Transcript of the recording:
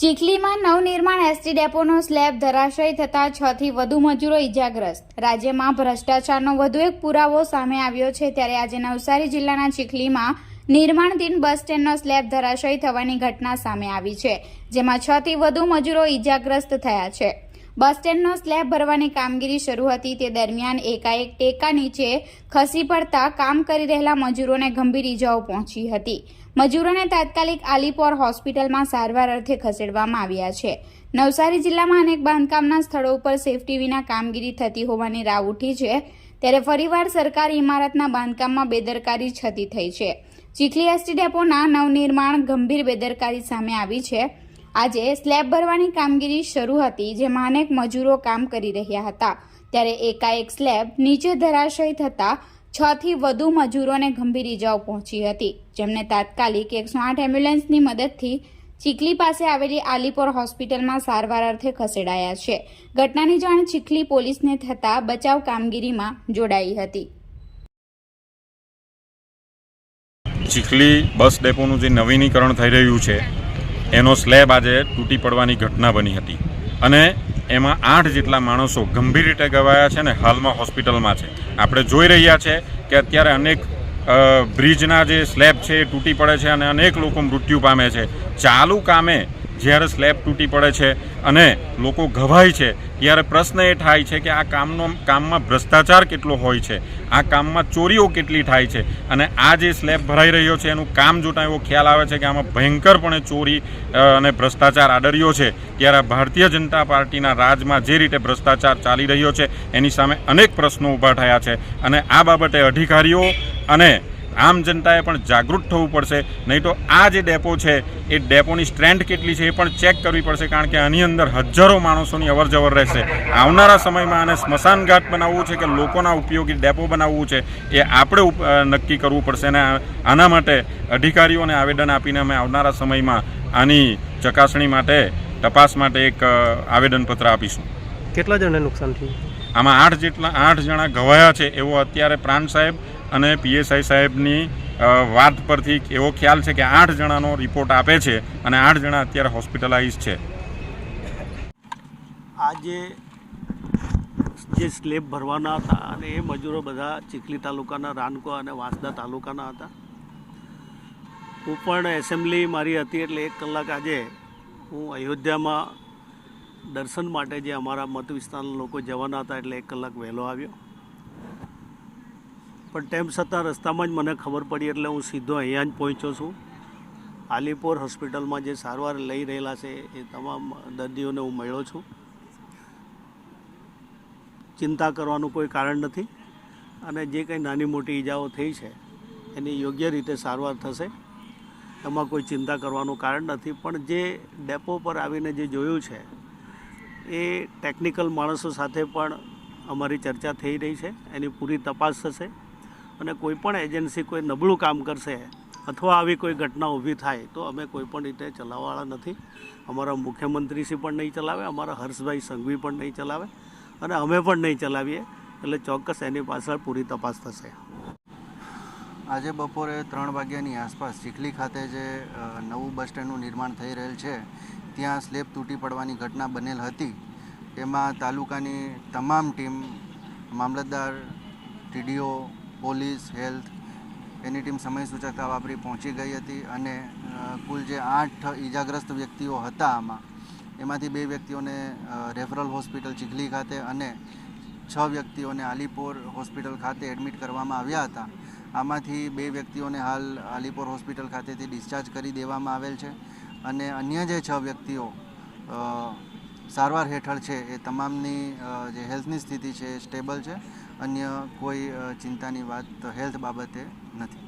ચીખલીમાં નવનિર્માણ ST ડેપોનો slab ધરાશયી થતાં 6 થી વધુ મજૂરો ઇજાગ્રસ્ત। રાજ્યમાં ભ્રષ્ટાચારનો વધુ એક પુરાવો સામે આવ્યો છે, ત્યારે આજે નવસારી જિલ્લાના ચીખલીમાં નિર્માણધીન બસ સ્ટેન્ડનો સ્લેબ ધરાશયી થવાની ઘટના સામે આવી છે, જેમાં 6 થી વધુ મજૂરો ઇજાગ્રસ્ત થયા છે। બસ સ્ટેન્ડનો સ્લેબ ભરવાની કામગીરી શરૂ હતી તે દરમિયાન એકાએક ટેકા નીચે ખસી પડતા કામ કરી રહેલા મજૂરોને ગંભીર ઇજાઓ પહોંચી હતી। મજૂરોને તાત્કાલિક આલીપોર હોસ્પિટલમાં સારવાર અર્થે ખસેડવામાં આવ્યા છે। નવસારી જિલ્લામાં અનેક બાંધકામના સ્થળો ઉપર સેફટી વિના કામગીરી થતી હોવાની રાવ ઉઠી છે, ત્યારે ફરીવાર સરકારી ઇમારતના બાંધકામમાં બેદરકારી છતી થઈ છે। ચીખલી એસટી ડેપોના નવનિર્માણ ગંભીર બેદરકારી સામે આવી છે। આજે સ્લેબ ભરવાની કામગીરી શરૂ હતી, જેમાં અનેક મજૂરો કામ કરી રહ્યા હતા, ત્યારે એકાએક સ્લેબ નીચે ધરાશયી થતાં 6 થી વધુ મજૂરોને ગંભીર ઇજાઓ પહોંચી હતી, જેમને તાત્કાલિક 108 એમ્બ્યુલન્સની મદદથી ચીખલી પાસે આવેલી આલીપોર હોસ્પિટલમાં સારવાર અર્થે ખસેડાયા છે। ઘટનાની જાણ ચીખલી પોલીસને થતાં બચાવ કામગીરીમાં જોડાઈ હતી। ચીખલી બસ ડેપોનું જે નવીનીકરણ થઈ રહ્યું છે એનો સ્લેબ આજે તૂટી પડવાની ઘટના બની હતી અને એમાં 8 જેટલા માણસો ગંભીર રીતે ઘવાયા છે ને હાલમાં હોસ્પિટલમાં છે। આપણે જોઈ રહ્યા છે કે અત્યારે અનેક બ્રિજના જે સ્લેબ છે એ તૂટી પડે છે અને અનેક લોકો મૃત્યુ પામે છે। ચાલુ કામે જ્યારે સ્લેબ તૂટી પડે છે અને લોકો ઘવાય છે ત્યારે પ્રશ્ન એ થાય છે કે આ કામમાં ભ્રષ્ટાચાર કેટલો હોય છે, આ કામમાં ચોરીઓ કેટલી થાય છે અને આ જે સ્લેબ ભરાઈ રહ્યો છે એનું કામ જોતા એવો ખ્યાલ આવે છે કે આમાં ભયંકરપણે ચોરી અને ભ્રષ્ટાચાર આડર્યો છે। ત્યારે ભારતીય જનતા પાર્ટીના રાજમાં જે રીતે ભ્રષ્ટાચાર ચાલી રહ્યો છે એની સામે અનેક પ્રશ્નો ઊભા થયા છે અને આ બાબતે અધિકારીઓ અને આમ જનતાએ પણ જાગૃત થવું પડશે, નહીં તો આ જે ડેપો છે એ ડેપોની સ્ટ્રેન્થ કેટલી છે એ પણ ચેક કરવી પડશે, કારણ કે આની અંદર હજારો માણસોની અવરજવર રહેશે। આવનારા સમયમાં આને સ્મશાન ઘાટ બનાવવું છે કે લોકોના ઉપયોગી ડેપો બનાવવું છે એ આપણે નક્કી કરવું પડશે અને આના માટે અધિકારીઓને આવેદન આપીને અમે આવનારા સમયમાં આની ચકાસણી માટે તપાસ માટે એક આવેદનપત્ર આપીશું। કેટલા જણાને નુકસાન થયું? આમાં 8 જણા ઘવાયા છે એવો અત્યારે પ્રાંત સાહેબ અને પીએસઆઈ સાહેબની વાત પરથી એવો ખ્યાલ છે કે 8 જણાનો રિપોર્ટ આપે છે અને 8 જણા અત્યારે હોસ્પિટલાઇઝ છે। આજે જે સ્લેબ ભરવાના હતા અને એ મજૂરો બધા ચીખલી તાલુકાના રાનકો અને વાંસદા તાલુકાના હતા। હું પણ એસેમ્બલી મારી હતી એટલે 1 કલાક આજે હું અયોધ્યામાં દર્શન માટે જે અમારા મત વિસ્તારના લોકો જવાના હતા એટલે 1 કલાક વહેલો આવ્યો, પણ તેમ છતાં રસ્તામાં જ મને ખબર પડી એટલે હું સીધો અહીંયા જ પહોંચ્યો છું। આલીપોર હોસ્પિટલમાં જે સારવાર લઈ રહેલા છે એ તમામ દર્દીઓને હું મળ્યો છું। ચિંતા કરવાનું કોઈ કારણ નથી અને જે કંઈ નાની મોટી ઈજાઓ થઈ છે એની યોગ્ય રીતે સારવાર થશે, એમાં કોઈ ચિંતા કરવાનું કારણ નથી। પણ જે ડેપો પર આવીને જે જોયું છે એ ટેકનિકલ માણસો સાથે પણ અમારી ચર્ચા થઈ રહી છે, એની પૂરી તપાસ થશે અને કોઈપણ એજન્સી કોઈ નબળું કામ કરશે અથવા આવી કોઈ ઘટના ઊભી થાય તો અમે કોઈપણ રીતે ચલાવવાળા નથી। અમારા મુખ્યમંત્રીશ્રી પણ નહીં ચલાવે, અમારા હર્ષભાઈ સંઘવી પણ નહીં ચલાવે અને અમે પણ નહીં ચલાવીએ, એટલે ચોક્કસ એની પાછળ પૂરી તપાસ થશે। આજે બપોરે 3 વાગ્યાની આસપાસ ચીખલી ખાતે જે નવું બસ સ્ટેન્ડનું નિર્માણ થઈ રહેલ છે ત્યાં સ્લેબ તૂટી પડવાની ઘટના બનેલ હતી। એમાં તાલુકાની તમામ ટીમ, મામલતદાર, ટીડીઓ, પોલીસ, હેલ્થ એની ટીમ સમય સૂચકતા વાપરી પહોંચી ગઈ હતી અને કુલ જે 8 ઈજાગ્રસ્ત વ્યક્તિઓ હતા આમાં એમાંથી 2 વ્યક્તિઓને રેફરલ હોસ્પિટલ ચીખલી ખાતે અને 6 વ્યક્તિઓને આલીપોર હોસ્પિટલ ખાતે એડમિટ કરવામાં આવ્યા હતા। આમાંથી 2 વ્યક્તિઓને હાલ આલીપોર હોસ્પિટલ ખાતેથી ડિસ્ચાર્જ કરી દેવામાં આવેલ છે અને અન્ય જે 6 વ્યક્તિઓ સારવાર હેઠળ છે એ તમામની જે હેલ્થની સ્થિતિ છે એ સ્ટેબલ છે, અન્ય કોઈ ચિંતાની વાત હેલ્થ બાબતે નથી।